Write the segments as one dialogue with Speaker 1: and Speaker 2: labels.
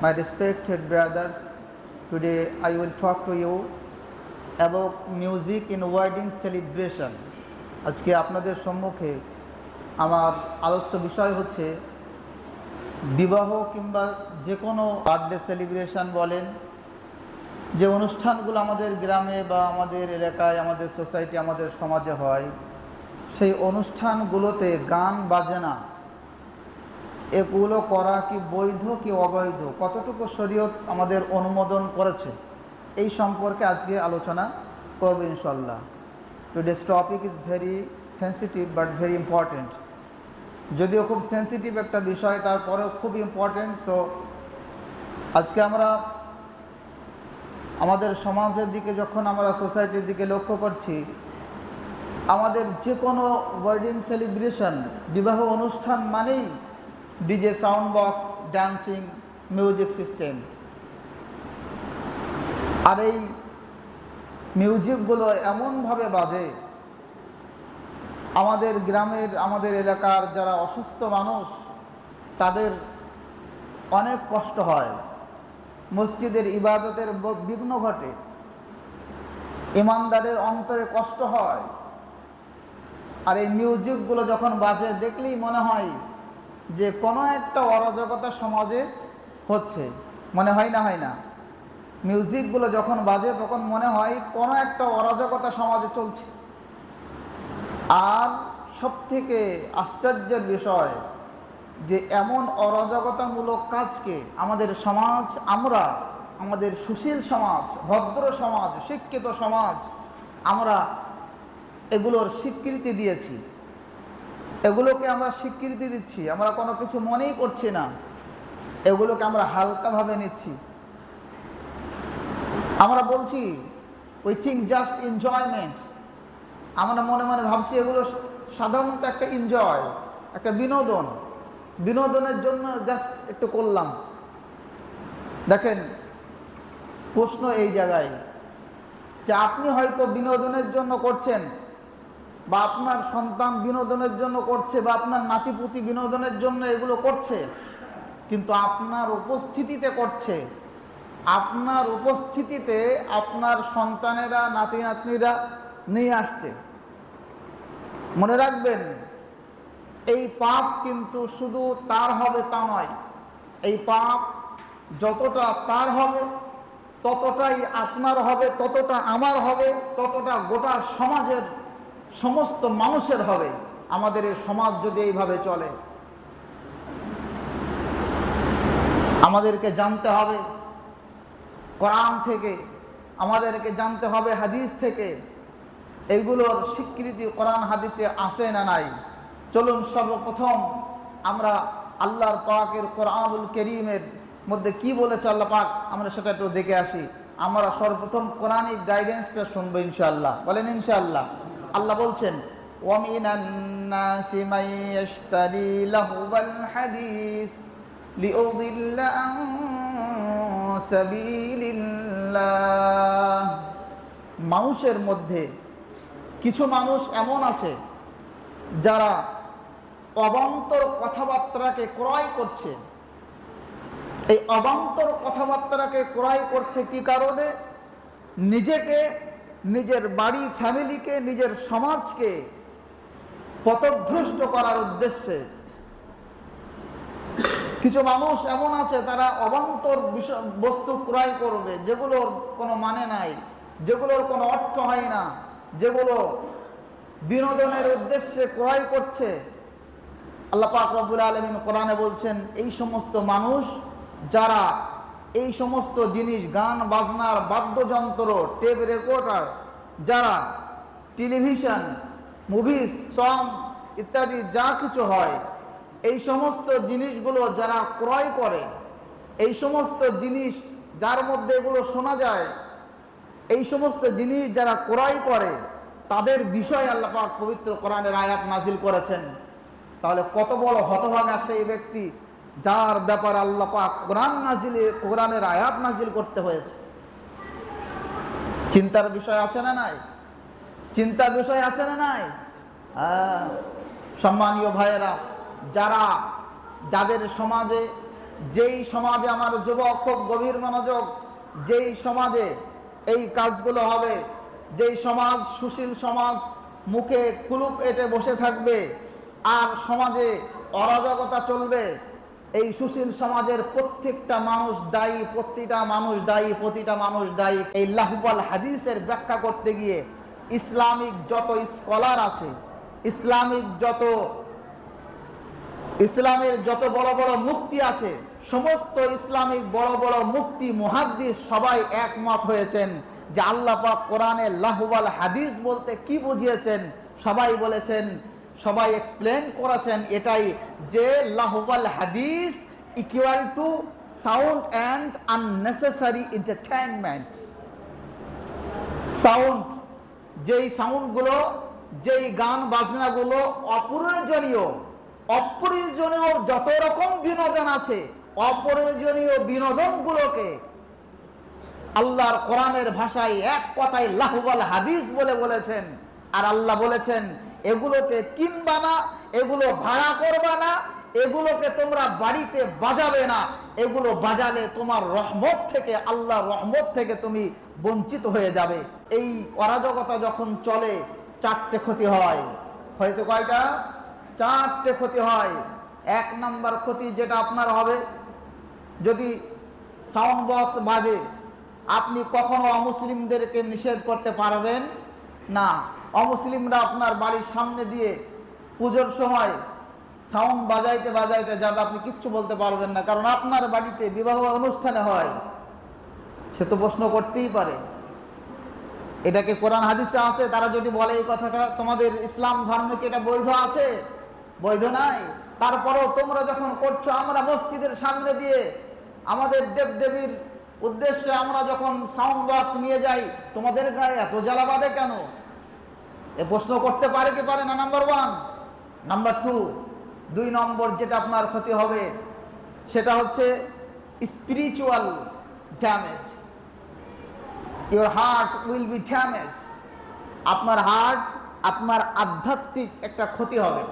Speaker 1: My respected brothers, today I will talk to you about music in wedding celebration. আজকে আপনাদের সম্মুখে আমার আলোচ্য বিষয় হচ্ছে বিবাহ কিংবা যে কোনো বার্থডে সেলিব্রেশন বলেন, যে অনুষ্ঠানগুলো আমাদের গ্রামে বা আমাদের এলাকায়, আমাদের সোসাইটি, আমাদের সমাজে হয়, সেই অনুষ্ঠানগুলোতে গান বাজনা এগুলো করা কি বৈধ কি অবৈধ, কতটুকু শরীয়ত আমাদের অনুমোদন করেছে, এই সম্পর্কে আজকে আলোচনা করব ইনশাল্লাহ। Today's topic is very sensitive but very important. যদিও খুব সেন্সিটিভ একটা বিষয়, তারপরেও খুব ইম্পর্টেন্ট। সো আজকে আমরা আমাদের সমাজের দিকে যখন আমরা সোসাইটির দিকে লক্ষ্য করছি, আমাদের যে কোনো ওয়েডিং সেলিব্রেশন, বিবাহ অনুষ্ঠান মানেই DJ, sound box, dancing, music system. আর এই মিউজিকগুলো এমনভাবে বাজে, আমাদের গ্রামের, আমাদের এলাকার যারা অসুস্থ মানুষ তাদের অনেক কষ্ট হয়, মসজিদের ইবাদতের বিঘ্ন ঘটে, ইমানদারের অন্তরে কষ্ট হয়। আর এই মিউজিকগুলো যখন বাজে, দেখলেই মনে হয় যে কোনো একটা অরাজকতা সমাজে হচ্ছে, মনে হয় না? হয় না? মিউজিকগুলো যখন বাজে তখন মনে হয় কোনো একটা অরাজকতা সমাজে চলছে। আর সবথেকে আশ্চর্যের বিষয় যে এমন অরাজকতামূলক কাজকে আমাদের সমাজ, আমরা, আমাদের সুশীল সমাজ, ভদ্র সমাজ, শিক্ষিত সমাজ, আমরা এগুলোর স্বীকৃতি দিয়েছি, এগুলোকে আমরা স্বীকৃতি দিচ্ছি, আমরা কোনো কিছু মনেই করছি না, এগুলোকে আমরা হালকাভাবে নিচ্ছি। আমরা বলছি উই থিঙ্ক জাস্ট এনজয়মেন্ট, আমরা মনে মনে ভাবছি এগুলো সাধারণত একটা এনজয়, একটা বিনোদন, বিনোদনের জন্য জাস্ট একটু করলাম। দেখেন, প্রশ্ন এই জায়গায় যে আপনি হয়তো বিনোদনের জন্য করছেন, বা আপনার সন্তান বিনোদনের জন্য করছে, বা আপনার নাতিপুতি বিনোদনের জন্য এগুলো করছে, কিন্তু আপনার উপস্থিতিতে করছে, আপনার উপস্থিতিতে আপনার সন্তানেরা, নাতি নাতনিরা নিয়ে আসছে। মনে রাখবেন, এই পাপ কিন্তু শুধু তার হবে তা নয়, এই পাপ যতটা তার হবে ততটাই আপনার হবে, ততটা আমার হবে, ততটা গোটা সমাজের সমস্ত মানুষের হবে। আমাদের এই সমাজ যদি এইভাবে চলে, আমাদেরকে জানতে হবে কোরআন থেকে, আমাদেরকে জানতে হবে হাদিস থেকে, এইগুলোর স্বীকৃতি কোরআন হাদিসে আসে না নাই। চলুন সর্বপ্রথম আমরা আল্লাহর পাকের কোরআনুল কারীমের মধ্যে কি বলেছে আল্লাহ পাক, আমরা সেটা একটু দেখে আসি। আমরা সর্বপ্রথম কোরআনিক গাইডেন্সটা শুনবো ইনশাআল্লাহ। বলেন ইনশাআল্লাহ। আল্লাহ বলছেন, ওয়া মিনান নাসি মান ইয়াশতারি লাহওয়াল হাদিস লিউযিল্লা আন সাবিলিল্লাহ। মানুষের মধ্যে কিছু মানুষ এমন আছে যারা অবান্তর কথাবার্তাকে ক্রয় করছে। এই অবান্তর কথাবার্তাকে ক্রয় করছে কি কারণে? নিজেকে, নিজের বাড়ি, ফ্যামিলিকে, নিজের সমাজকে পথভ্রষ্ট করার উদ্দেশ্যে। কিছু মানুষ এমন আছে তারা অবান্তর বস্তু ক্রয় করবে, যেগুলোর কোনো মানে নাই, যেগুলোর কোনো অর্থ হয় না, যেগুলো বিনোদনের উদ্দেশ্যে ক্রয় করছে। আল্লাহ পাক রব্বুল আলামিন কোরআনে বলছেন, এই সমস্ত মানুষ যারা এই সমস্ত জিনিস, গান বাজনার বাদ্যযন্ত্র, টেপ রেকর্ডার, যারা টেলিভিশন, মুভিজ, সং ইত্যাদি যা কিছু হয়, এই সমস্ত জিনিসগুলো যারা ক্রয় করে, এই সমস্ত জিনিস যার মধ্যে এগুলো শোনা যায়, এই সমস্ত জিনিস যারা ক্রয় করে, তাদের বিষয়ে আল্লাহ পাক পবিত্র কোরআনের আয়াত নাজিল করেছেন। তাহলে কত বড় হতভাগা সেই ব্যক্তি যার ব্যাপারে আল্লাহ পাক কোরআনের আয়াত নাজিল করতে হয়েছে। চিন্তার বিষয় আছে না নাই? চিন্তার বিষয় আছে না নাই? সম্মানীয় ভাইয়েরা, যাদের সমাজে যেই সমাজে, আমার যুবক খুব গভীর মনোযোগ, যেই সমাজে এই কাজগুলো হবে, যেই সমাজ সুশীল সমাজ, মুখে কুলুপ এঁটে বসে থাকবে আর সমাজে অরাজকতা চলবে, এই সুশীল সমাজের প্রত্যেকটা মানুষ দায়ী, প্রতিটা মানুষ দায়ী, প্রতিটা মানুষ দায়ী। এই লাহওয়াল হাদিসের ব্যাখ্যা করতে গিয়ে ইসলামিক যত স্কলার আছে, ইসলামের যত বড় বড় মুফতি আছে, সমস্ত ইসলামিক বড় বড় মুফতি মুহাদ্দিস সবাই একমত হয়েছেন যে আল্লাহ পাক কোরআনে লাহওয়াল হাদিস বলতে কি বুঝিয়েছেন। সবাই বলেছেন, সবাই এক্সপ্লেন করেছেন এটাই, যে লাহওয়াল হাদিস equal to sound and unnecessary entertainment. Sound, যেই সাউন্ডগুলো, যেই গান বাজনাগুলো অপ্রয়োজনীয় যত রকম বিনোদন আছে, অপ্রয়োজনীয় বিনোদনগুলোকে আল্লাহর কোরআনের ভাষায় এক কথায় লাহওয়াল হাদিস বলেছেন। আর আল্লাহ বলেছেন এগুলোকে কিনবা না, এগুলো ভাড়া করবা না, এগুলোকে তোমরা বাড়িতে বাজাবে না, এগুলো বাজালে তোমার রহমত থেকে, আল্লাহর রহমত থেকে তুমি বঞ্চিত হয়ে যাবে। এই অরাজকতা যখন চলে চারটে ক্ষতি হয়। হয়তো কয়টা? চারটে ক্ষতি হয়। এক নাম্বার ক্ষতি যেটা আপনার হবে, যদি সাউন্ড বক্স বাজে, আপনি কখনো অমুসলিমদেরকে নিষেধ করতে পারবেন না। অমুসলিমরা আপনার বাড়ির সামনে দিয়ে পুজোর সময় সাউন্ড বাজাইতে বাজাইতে যাবে, আপনি কিচ্ছু বলতে পারবেন না, কারণ আপনার বাড়িতে বিবাহ অনুষ্ঠানে হয়। সে তো প্রশ্ন করতেই পারে, এটাকে কোরআন হাদিসে আছে? তারা যদি বলে এই কথাটা, তোমাদের ইসলাম ধর্মে কি এটা বৈধ আছে? বৈধ নাই। তারপরেও তোমরা যখন করছো, আমরা মসজিদের সামনে দিয়ে আমাদের দেবদেবীর উদ্দেশ্যে আমরা যখন সাউন্ড বক্স নিয়ে যাই, তোমাদের গায়ে এত জ্বালা বাঁধে কেন? এ প্রশ্ন করতে পারে কি পারে না? Number one. নাম্বার টু, 2 নম্বর যেটা আপনার ক্ষতি হবে সেটা হচ্ছে spiritual damage. Your heart will be damage. আপনার হার্ট, আপনার আধ্যাত্মিক একটা ক্ষতি হবে,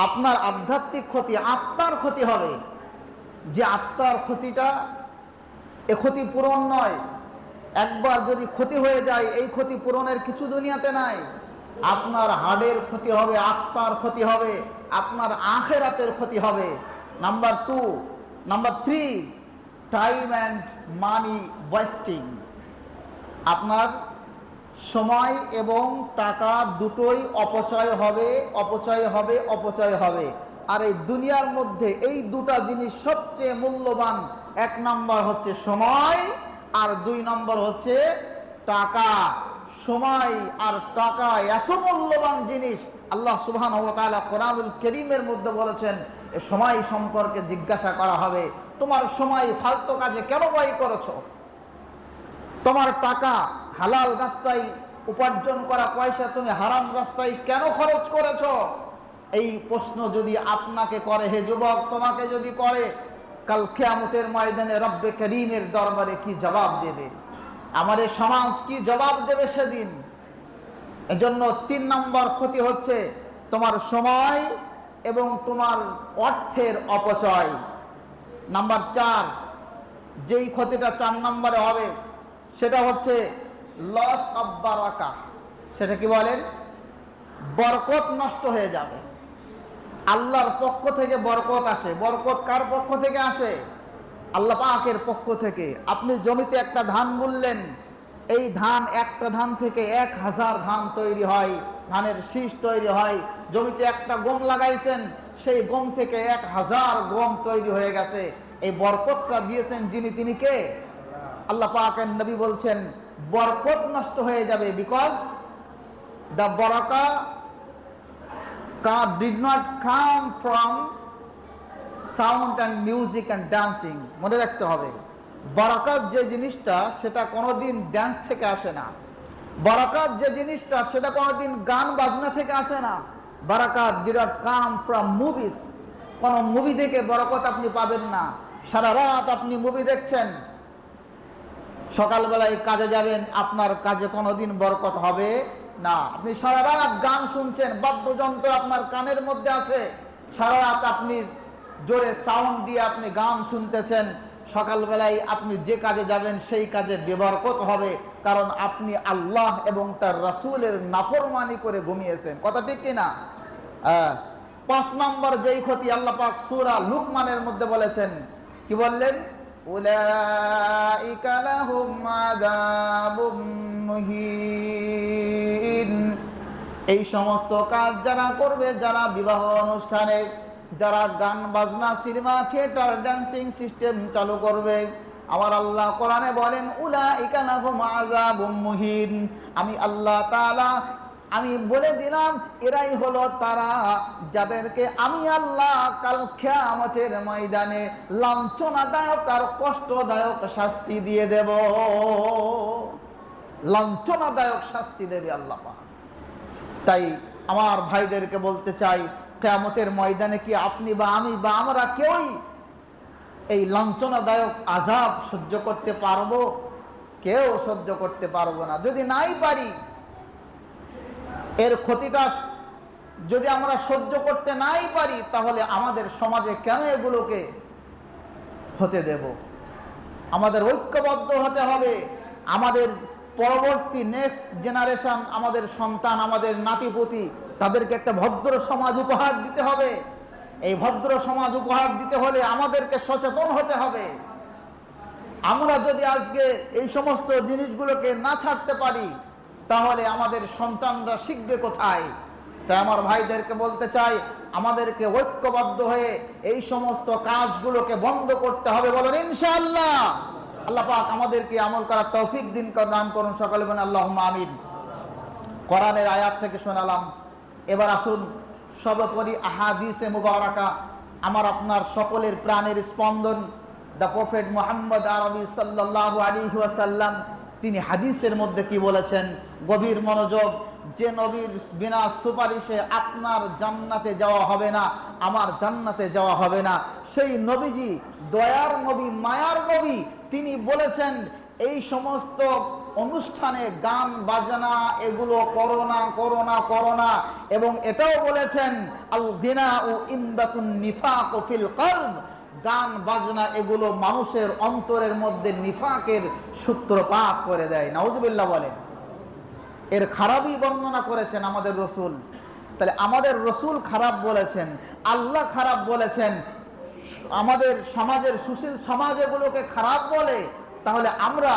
Speaker 1: আপনার আধ্যাত্মিক ক্ষতি, আত্মার ক্ষতি হবে। যে আত্মার ক্ষতিটা, এ ক্ষতি পূরণ নয়। একবার যদি ক্ষতি হয়ে যায়, এই ক্ষতি পূরণের কিছু দুনিয়াতে নাই। আপনার হার্টের ক্ষতি হবে, আত্মার ক্ষতি হবে, আপনার আখিরাতের ক্ষতি হবে। Number 2, number 3, time and money wasting. আপনার সময় এবং টাকা দুটোই অপচয় হবে, অপচয় হবে, অপচয় হবে। আর এই দুনিয়ার মধ্যে এই দুটা জিনিস সবচেয়ে মূল্যবান। 1 নম্বর হচ্ছে সময়, আর 2 নম্বর হচ্ছে টাকা। সময় আর টাকা এত মূল্যবান জিনিস, আল্লাহ সুবহানাহু ওয়া তাআলা কোরআনুল কারীমের মধ্যে বলেছেন, এ সময় সম্পর্কে জিজ্ঞাসা করা হবে। তোমার সময় ফালতু কাজে কেন ব্যয় করেছো? তোমার টাকা, হালাল রাস্তায় উপার্জন করা পয়সা তুমি হারাম রাস্তায় কেন খরচ করেছো? এই প্রশ্ন যদি আপনাকে করে, হে যুবক, তোমাকে যদি করে, কাল কিয়ামতের ময়দানে রব্বে করিমের দরবারে কি জবাব দেবে? আমার এই সমাজ কি জবাব দেবে সেদিন? এজন্য 3 নম্বর ক্ষতি হচ্ছে তোমার সময় এবং তোমার অর্থের অপচয়। নাম্বার 4, যেই ক্ষতিটা 4 নম্বরে হবে সেটা হচ্ছে লস অফ বারাকা। সেটা কি বলেন? বরকত নষ্ট হয়ে যাবে। আল্লাহর পক্ষ থেকে বরকত আসে। বরকত কার পক্ষ থেকে আসে? আল্লাহ পাকের পক্ষ থেকে। আপনি জমিতে একটা ধান বুনলেন, এই ধান, একটা ধান থেকে 1000 ধান তৈরি হয়, ধানের শীষ তৈরি হয়। জমিতে একটা গম লাগাইছেন, সেই গম থেকে 1000 গম তৈরি হয়ে গেছে। এই বরকতটা দিয়েছেন যিনি, তিনি কে? আল্লাহ পাকের নবী বলছেন বরকত নষ্ট হয়ে যাবে, বিকজ দ্য বারাকা did not come from sound and music and dancing. মনে রাখতে হবে, বারাকাত যে জিনিসটা সেটা কোনোদিন ড্যান্স থেকে আসে না। বারাকাত যে জিনিসটা সেটা কোনোদিন গান বাজনা থেকে আসে না। বারাকাত did not come from movies. কোনো মুভি দেখে বরকত আপনি পাবেন না। সারা রাত আপনি মুভি দেখছেন, সকালবেলায় কাজে যাবেন, আপনার কাজে কোনোদিন বরকত হবে না। আপনি সারা রাত গান শুনছেন, বাদ্যযন্ত্র আপনার কানের মধ্যে আছে, সারা রাত আপনি জোরে সাউন্ড দিয়ে আপনি গান শুনতেছেন, সকালবেলায় আপনি যে কাজে যাবেন সেই কাজে বেবরকত হবে, কারণ আপনি আল্লাহ এবং তার রাসূলের নাফরমানি করে ঘুমিয়েছেন। কথা ঠিক কিনা? 5 নম্বর যেই ক্ষতি আল্লাহ পাক সূরা লুকমানের মধ্যে বলেছেন, কি বললেন? উলাইকা লাহুম আযাবুম মুহিন। এই সমস্ত কাজ যারা করবে, যারা বিবাহ অনুষ্ঠানে, যারা গান বাজনা, সিনেমা, থিয়েটার, ড্যান্সিং সিস্টেম চালু করবে, আমার আল্লাহ কোরআনে বলেন উলাইকা লাহুম আযাবুম মুহিন। আমি আল্লাহ তাআলা আমি বলে দিলাম এরাই হলো তারা যাদেরকে আমি আল্লাহ কাল কিয়ামতের ময়দানে লাঞ্ছনাদায়ক আর কষ্টদায়ক শাস্তি দিয়ে দেব। লাঞ্ছনাদায়ক শাস্তি দেবে আল্লাহ পাক। তাই আমার ভাইদেরকে বলতে চাই, কিয়ামতের ময়দানে কি আপনি বা আমি বা আমরা কেউই এই লাঞ্ছনাদায়ক আযাব সহ্য করতে পারবো? কেউ সহ্য করতে পারবো না। যদি নাই পারি, এর ক্ষতিটা যদি আমরা সহ্য করতে নাই পারি, তাহলে আমাদের সমাজে কেন এগুলোকে হতে দেব? আমাদের ঐক্যবদ্ধ হতে হবে। আমাদের পরবর্তী নেক্সট জেনারেশন, আমাদের সন্তান, আমাদের নাতিপুতি, তাদেরকে একটা ভদ্র সমাজ উপহার দিতে হবে। এই ভদ্র সমাজ উপহার দিতে হলে আমাদেরকে সচেতন হতে হবে। আমরা যদি আজকে এই সমস্ত জিনিসগুলোকে না ছাড়তে পারি, তাহলে আমাদের সন্তানরা শিখবে কোথায়? তাই আমার ভাইদেরকে বলতে চাই, আমাদেরকে ঐক্যবদ্ধ হয়ে এই সমস্ত কাজগুলোকে বন্ধ করতে হবে। বলেন ইনশাআল্লাহ। আল্লাহ পাক আমাদেরকে আমল করার তৌফিক দান করুন। সকলে বলেন আল্লাহুম্মা আমিন। কোরআনের আয়াত থেকে শোনালাম। এবার আসুন সর্বোপরি আহাদিসে মুবারাকা, আমার আপনার সকলের প্রাণের স্পন্দন, দ্য প্রফেট মুহাম্মদ আরবি সাল্লাল্লাহু আলাইহি ওয়াসাল্লাম, তিনি হাদিসের মধ্যে কি বলেছেন? গভীর মনোযোগ। যে নবীর বিনা সুপারিশে আপনার জান্নাতে যাওয়া হবে না, আমার জান্নাতে যাওয়া হবে না, সেই নবীজি, দয়ার নবী, মায়ার নবী, তিনি বলেছেন এই সমস্ত অনুষ্ঠানে গান বাজনা এগুলো করো না, করো না, করো না। এবং এটাও বলেছেন আল গিনাউ ইনবাতুন নিফাক ফিল কলব, গান বাজনা এগুলো মানুষের অন্তরের মধ্যে নিফাকের সূত্রপাত করে দেয়। নাউজুবিল্লাহ বলেন। এর খারাপই বর্ণনা করেছেন আমাদের রসুল। তাহলে আমাদের রসুল খারাপ বলেছেন, আল্লাহ খারাপ বলেছেন, আমাদের সমাজের সুশীল সমাজ এগুলোকে খারাপ বলে, তাহলে আমরা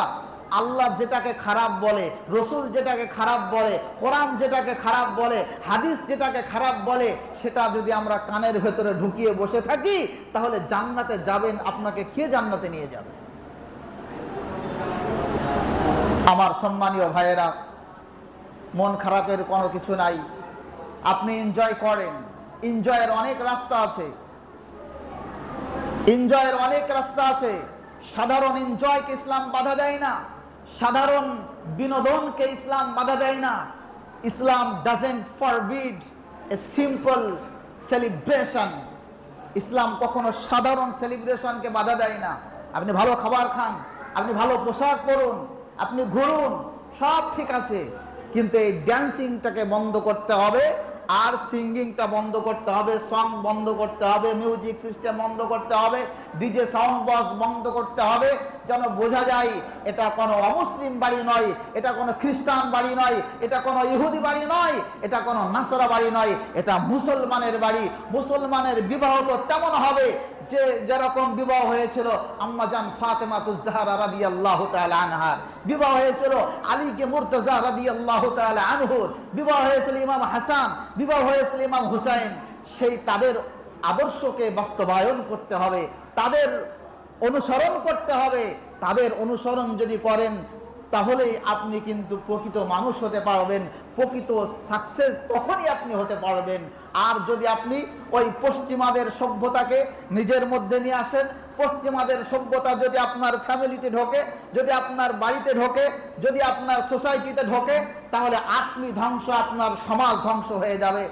Speaker 1: আল্লাহ যেটাকে খারাপ বলে, রসুল যেটাকে খারাপ বলে, কোরআন যেটাকে খারাপ বলে, হাদিস যেটাকে খারাপ বলে, সেটা যদি আমরা কানের ভেতরে ঢুকিয়ে বসে থাকি, তাহলে জান্নাতে যাবেন, আপনাকে কে জান্নাতে নিয়ে যাবে? আমার সম্মানীয় ভাইয়েরা, মন খারাপের কোনো কিছু নাই। আপনি এনজয় করেন। এনজয়ের অনেক রাস্তা আছে, এনজয়ের অনেক রাস্তা আছে। সাধারণ এনজয়কে ইসলাম বাধা দেয় না, সাধারণ বিনোদনকে ইসলাম বাধা দেয় না। Islam doesn't forbid a simple celebration. ইসলাম কখনো সাধারণ সেলিব্রেশনকে বাধা দেয় না। আপনি ভালো খাবার খান, আপনি ভালো পোশাক পরুন, আপনি ঘুরুন, সব ঠিক আছে, কিন্তু এই ড্যান্সিংটাকে বন্ধ করতে হবে, আর সিঙ্গিংটা বন্ধ করতে হবে, সং বন্ধ করতে হবে, মিউজিক সিস্টেম বন্ধ করতে হবে, ডিজে সাউন্ড বক্স বন্ধ করতে হবে, যেন বোঝা যায় এটা কোনো অমুসলিম বাড়ি নয়, এটা কোনো খ্রিস্টান বাড়ি নয়, এটা কোনো ইহুদি বাড়ি নয়, এটা কোনো নাসরা বাড়ি নয়, এটা মুসলমানের বাড়ি। মুসলমানের বিবাহ তো তেমন হবে যে যেরকম বিবাহ হয়েছিল আম্মাজান ফাতেমাতুজ জাহরা রাদিয়াল্লাহু তাআলা আনহার, বিবাহ হয়েছিল আলীকে মুর্তজা রাদিয়াল্লাহু তাআলা আনহুর, বিবাহ হয়েছিল ইমাম হাসান, বিবাহ হয়েছিল ইমাম হুসাইন। সেই তাদের আদর্শকে বাস্তবায়ন করতে হবে, তাদের অনুসরণ করতে হবে। তাদের অনুসরণ যদি করেন, তাহলেই আপনি কিন্তু প্রকৃত মানুষ হতে পারবেন, প্রকৃত সাকসেস তখনই আপনি হতে পারবেন। আর যদি আপনি ওই পশ্চিমাদের সভ্যতাকে নিজের মধ্যে নিয়ে আসেন, পশ্চিমাদের সভ্যতা যদি আপনার ফ্যামিলিতে ঢোকে, যদি আপনার বাড়িতে ঢোকে, যদি আপনার সোসাইটিতে ঢোকে, তাহলে আপনি ধ্বংস, আপনার সমাজ ধ্বংস হয়ে যাবে।